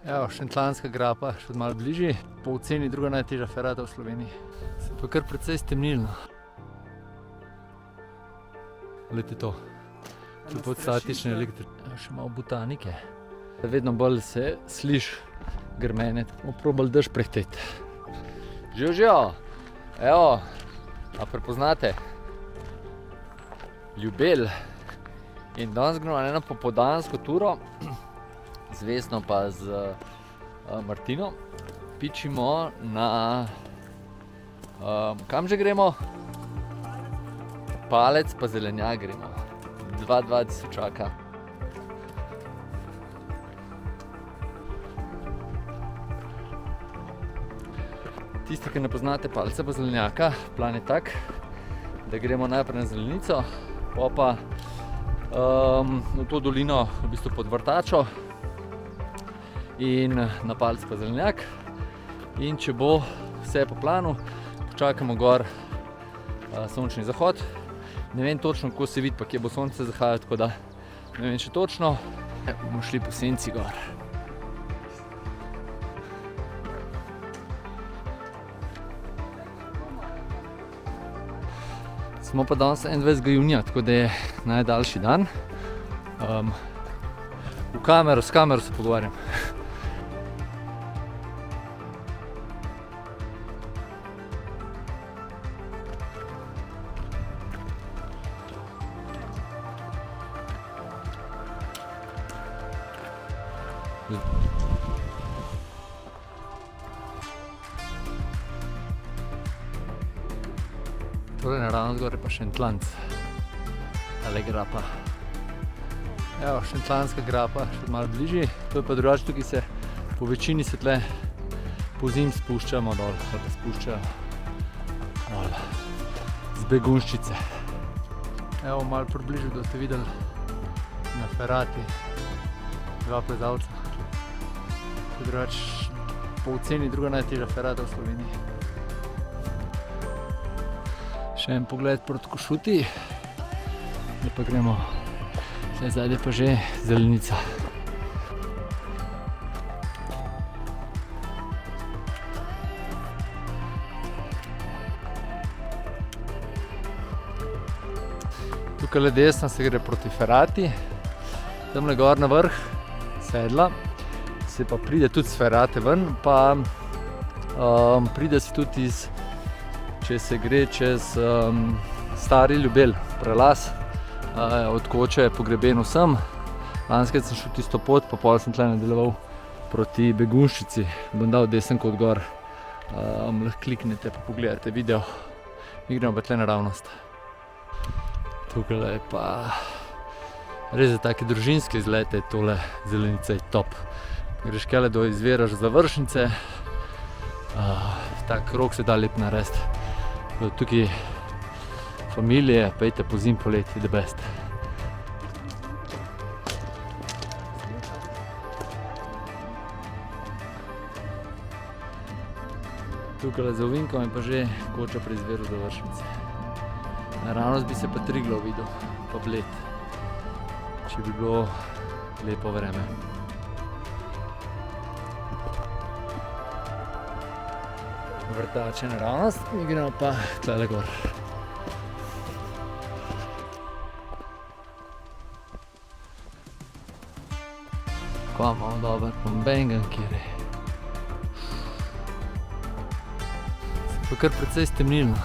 Evo, Šentlanska grapa, še malo bližje. Po oceni druga najtežja ferata v Sloveniji. Se pa kar precej stemnilno. Glejte to. Tu pod statične elektrike. Še malo botanike. Vedno bolj se sliši grmenje. Bomo probali dež prehteti. Živijo! Evo, a prepoznate? Ljubelj. In danes gremo na eno popoldansko turo, z Vesno pa z Martino. Pičimo na... kam že gremo? Palec pa Zelenjak gremo. 2 tisočaka. Tisti, ki ne poznate Palca pa Zelenjaka, plan je tak, da gremo najprej na Zelenico, pa v to dolino, v bistvu pod Vrtačo in na Palec pa Zelenjak. In če bo vse po planu, počakamo gor sončni zahod. Ne vem točno, kako se vidi, pa kje bo sonce zahajalo, tako da ne vem še točno. Bomo šli po senci gor. Smo pa danes 21. junija, tako da je najdaljši dan. S kamero se pogovarjam. Tole naravnost gor je pa Šentlanc, tale grapa. Evo, Šentlanska grapa, še malo bližje. To je pa drugače, tukaj se po večini se tle pozimi spuščamo dol, ali pa spuščajo dol z begunjščice. Evo, malo približal, da ste videli na ferati 2 plezalca. To je drugače po oceni druga najtežja ferata v Sloveniji. Še en pogled proti Košuti, zdaj pa gremo, zdaj pa že Zelenica. Tukaj desno se gre proti ferati, tamle gor na vrh sedla, se pa pride tudi s ferate ven, pa pride se tudi če se gre čez Stari Ljubelj, prelaz od Koče po grebenu sem. Lanskrat sem šel tisto pot, pa pol sem tle nadaljeval proti Begunjščici. Bom dal desen kot gor, lahko kliknete pa pogledate video. Mi gremo pa tle naravnost. Tukaj je pa res za take družinske izlete, tole Zelenica je top. Greš kele do izviraš završnice, tak rok se da lep narediti. Tukaj familije, pejte po zim, poleti, the best. Tukaj za ovinkom je pa že Koča pri izviru završnice. Naravnost bi se pa Triglav videl, pa Bled, če bi bilo lepo vreme. Vrtače naravnost, mi gremo pa tlele gor. Ko imamo dober pombengen, kjer je. Se pa kar precej stemnilno.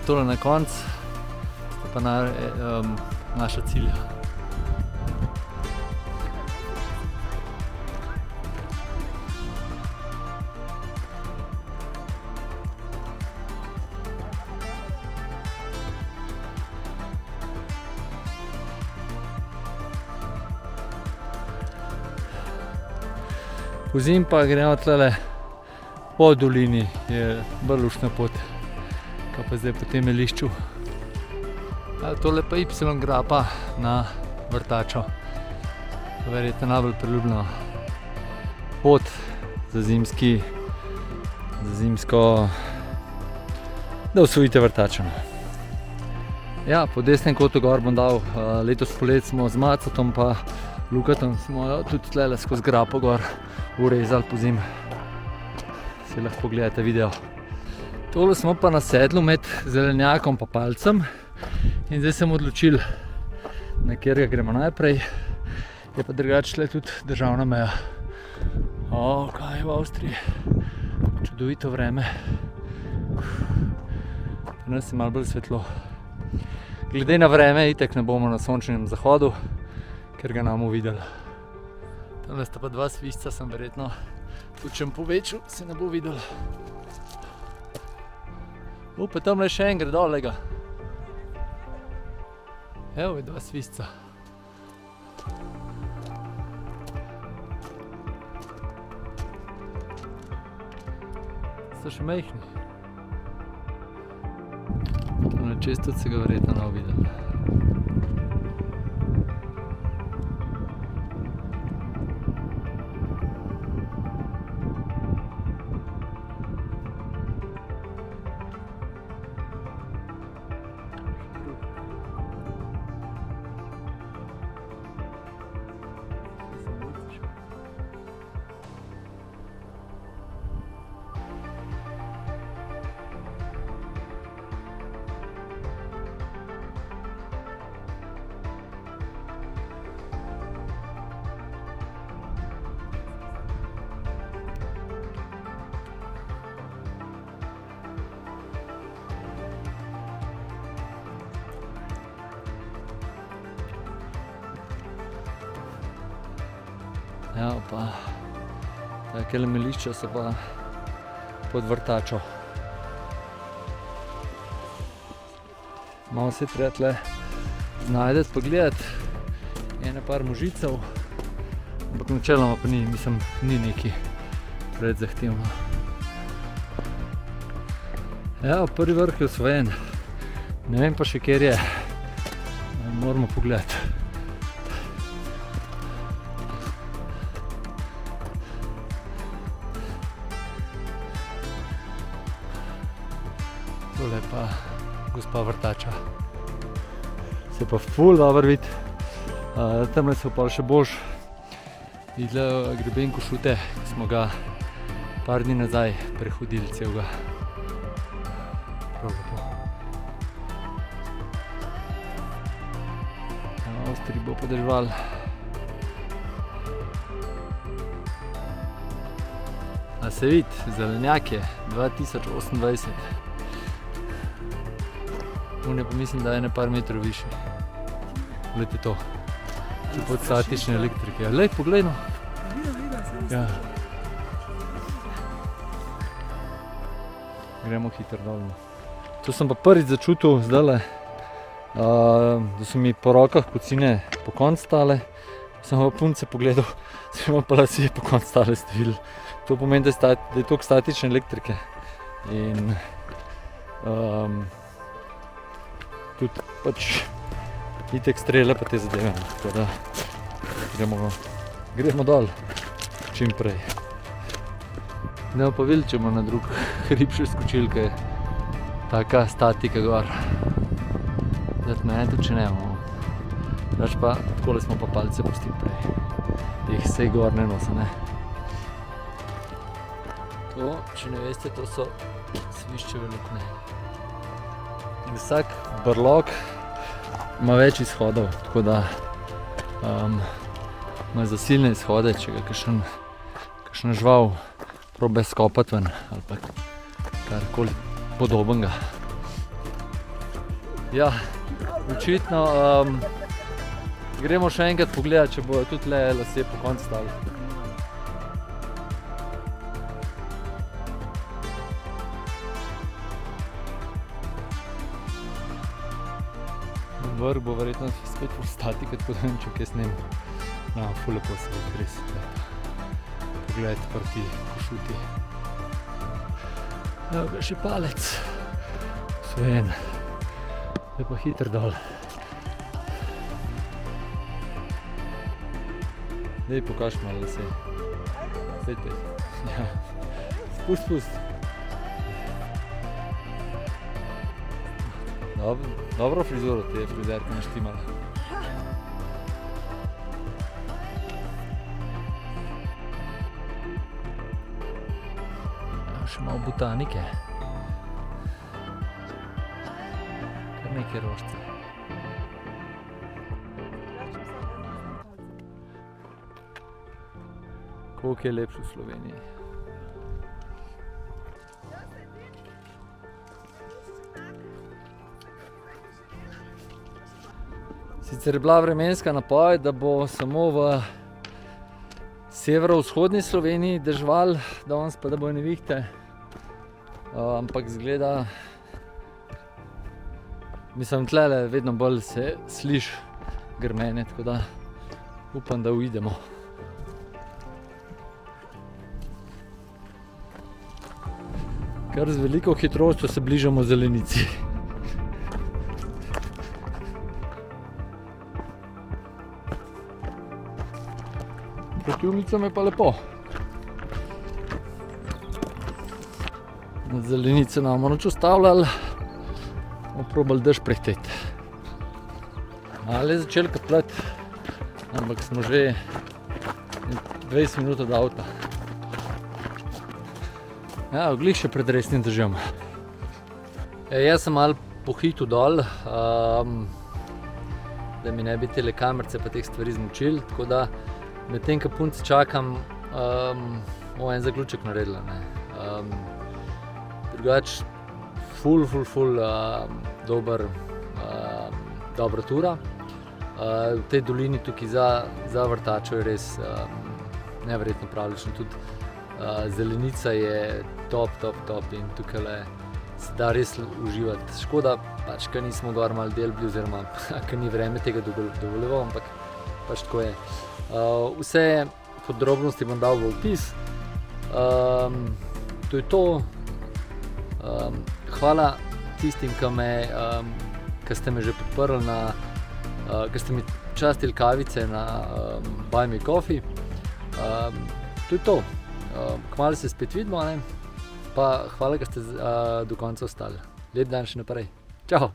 Tole na konc sta pa naša cilja. Pozimi pa gremo tlele po dolini, je bolj luštna pot, kaj pa zdaj po tem Melišču. Tole pa Y grapa na Vrtačo. Verjetno najbolj priljubljena pot za zimsko, da osvojite Vrtačo. Ja, po desnem kotu gor bom dal, letos poleti smo z Macatom pa Lukatom smo tudi tlele skozi grapo gor urezali pozimi. Si lahko gledate video. Tole smo pa na sedlu med zelenjakom pa palcem in zdaj sem odločil, na katerega gremo najprej. Je pa drugače tle tudi državna meja. Kaj je v Avstriji? Čudovito vreme. Pri nas je malo bolj svetlo. Glede na vreme, itek ne bomo na sončnem zahodu, ker ga ne bomo videli. Tamle sta pa dva svisca, sem verjetno tudi čem povečal, se ne bo videl. Pa tamle še en gre dol, lega. Evo je dva svisca. Sta še majhni. Tamle čez tudi se ga verjetno ne bo videl. Ja, pa takele melišča so pa pod vrtačo. Malo se treba tle znajdeti, pogledati. Ene par možicev, ampak načeloma pa ni, mislim, ni neki predzahtevno. Ja, prvi vrh je osvojen. Ne vem pa še, kjer je. Moramo pogledati. Tole pa gospa vrtača. Se pa ful dobro vidi. Tamle se pa še boljš videla greben Košute, ki smo ga par dni nazaj prehodili celega. Prav lepo. Avstriji bo podežval. A se vidi, zelenjak je 2028. On je pa mislim, da je ene par metrov višji. Glejte to. Tu pod statične elektrike. Lej, poglej no. Ja. Gremo hitro dol. To sem pa prvič začutil zdajle, da so mi po rokah kocine po konc stale. Sem pa punce pogledal, sem pa lasje po konc stale stavili. To pomeni, da je toliko statične elektrike. In tudi pač itek strele pa te zadeve, tako da gremo dol čim prej. Ne pa videli, če bomo na drug hrib še skočili, ker je taka statika gor. Zdaj mene tudi če ne bomo. Drugače pa takole smo pa palce pustili prej. Jih sej gor ne nosa, ne. To, če ne veste, to so sviščeve lukne. Vsak brlog ima več izhodov, tako da ima zasilne izhode, če ga kakšna žival probe skopati ven ali pa karkoli podobnega. Ja, očitno gremo še enkrat pogledati, če bojo tudi le lasje po konc stali. Vrh bo verjetno spet v statiki, tako da vem, če kaj snem. No, ful lepo se vidi, res. Pogledajte proti Košuti. Evo ga še palec. Osvojen. Zdaj pa hitro dol. Dej, pokaž malo lase. Spet. Ja. Spust. Dobro frizuro ti je frizerka naštimala. Še malo botanike. Kar nekaj rožice. Koliko je lepše v Sloveniji. Sicer je bila vremenska napoved, da bo samo v severovzhodni Sloveniji deževalo, danes pa da bojo nevihte. Ampak izgleda, mislim, tlele vedno bolj se sliši grmenje, tako da upam, da uidemo. Kar z veliko hitrostjo se bližamo zelenici. Proti ulicam je pa lepo. Na zelenice ne bomo nič ustavljali, bomo probali dež prehteti. Malo je začelo kapljati, ampak smo že 20 minut od avta. Ja, glih še pred resnim dežjem. Jaz sem malo pohitel dol, da mi ne bi tele kamerce pa teh stvari zmočili, tako da medtem, ko punce čakam, bomo en zaključek naredila. Drugač, ful dobra tura. V tej dolini tukaj za Vrtačo je res neverjetno pravlično. Tudi zelenica je top in tukaj se da res uživati. Škoda, pač, ker nismo gor malo delali, oziroma ker ni vreme tega dovoljeval, ampak pač tako je. Vse podrobnosti bom dal v opis. To je to. Hvala tistim, ki ste me že podprli, ki ste mi častili kavice na Buy Me Coffee. To je to. Kmalu se spet vidimo, ne? Pa hvala, da ste do konca ostali. Lep dan še naprej. Čau!